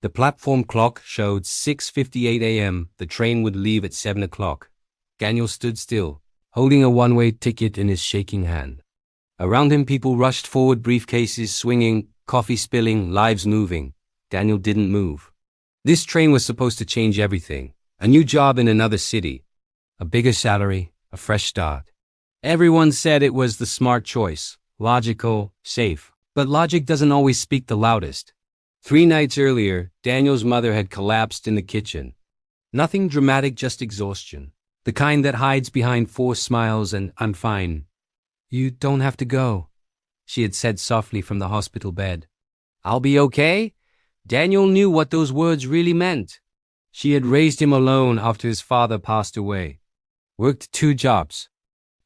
The platform clock showed 6:58 a.m. The train would leave at 7 o'clock. Daniel stood still, holding a one-way ticket in his shaking hand. Around him, people rushed forward, briefcases swinging, coffee spilling, lives moving. Daniel didn't move. This train was supposed to change everything. A new job in another city, a bigger salary, a fresh start. Everyone said it was the smart choice, logical, safe. But logic doesn't always speak the loudest. 3 nights earlier, Daniel's mother had collapsed in the kitchen. Nothing dramatic, just exhaustion. The kind that hides behind forced smiles and "I'm fine." "You don't have to go," she had said softly from the hospital bed. "I'll be okay?" Daniel knew what those words really meant. She had raised him alone after his father passed away. Worked 2 jobs.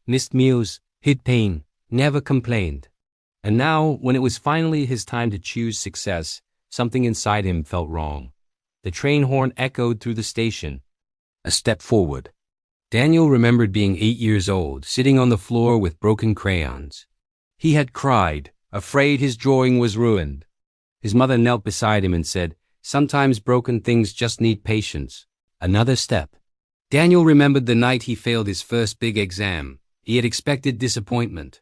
Missed meals, hid pain, never complained. And now, when it was finally his time to choose success, something inside him felt wrong. The train horn echoed through the station. A step forward. Daniel remembered being 8 years old, sitting on the floor with broken crayons. He had cried, afraid his drawing was ruined. His mother knelt beside him and said, "Sometimes broken things just need patience." Another step. Daniel remembered the night he failed his first big exam. He had expected disappointment.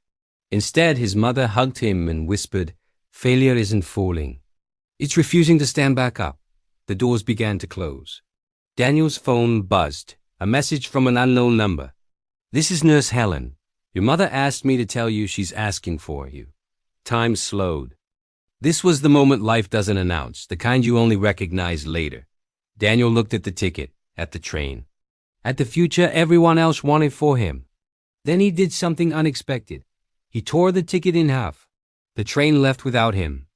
Instead, his mother hugged him and whispered, "Failure isn't falling. It's refusing to stand back up." The doors began to close. Daniel's phone buzzed. A message from an unknown number. "This is Nurse Helen. Your mother asked me to tell you she's asking for you." Time slowed. This was the moment life doesn't announce, the kind you only recognize later. Daniel looked at the ticket, at the train, at the future everyone else wanted for him. Then he did something unexpected. He tore the ticket in half. The train left without him.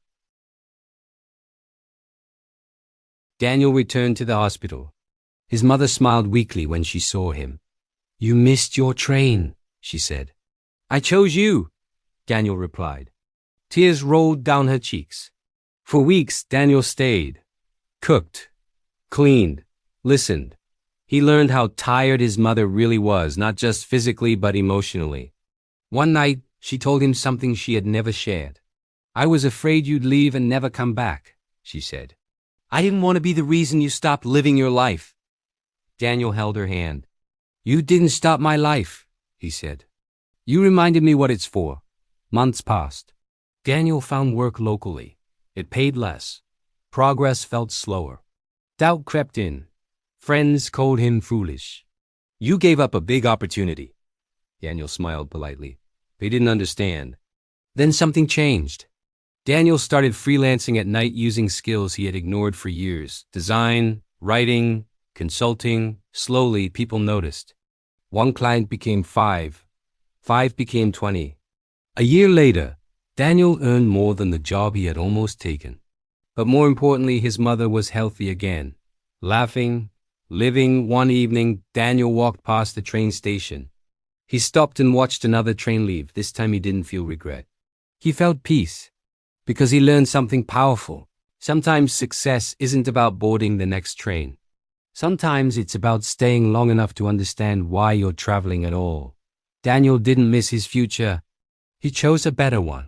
Daniel returned to the hospital. His mother smiled weakly when she saw him. "You missed your train," she said. "I chose you," Daniel replied. Tears rolled down her cheeks. For weeks, Daniel stayed. Cooked. Cleaned. Listened. He learned how tired his mother really was, not just physically but emotionally. One night, she told him something she had never shared. "I was afraid you'd leave and never come back," she said. "I didn't want to be the reason you stopped living your life." Daniel held her hand. "You didn't stop my life," he said. "You reminded me what it's for." Months passed. Daniel found work locally. It paid less. Progress felt slower. Doubt crept in. Friends called him foolish. "You gave up a big opportunity." Daniel smiled politely. They didn't understand. Then something changed. Daniel started freelancing at night using skills he had ignored for years. Design, writing, consulting. Slowly, people noticed. One client became 5. 5 became 20. A year later, Daniel earned more than the job he had almost taken. But more importantly, his mother was healthy again. Laughing, living. One evening, Daniel walked past the train station. He stopped and watched another train leave. This time he didn't feel regret. He felt peace, because he learned something powerful. Sometimes success isn't about boarding the next train. Sometimes it's about staying long enough to understand why you're traveling at all. Daniel didn't miss his future. He chose a better one.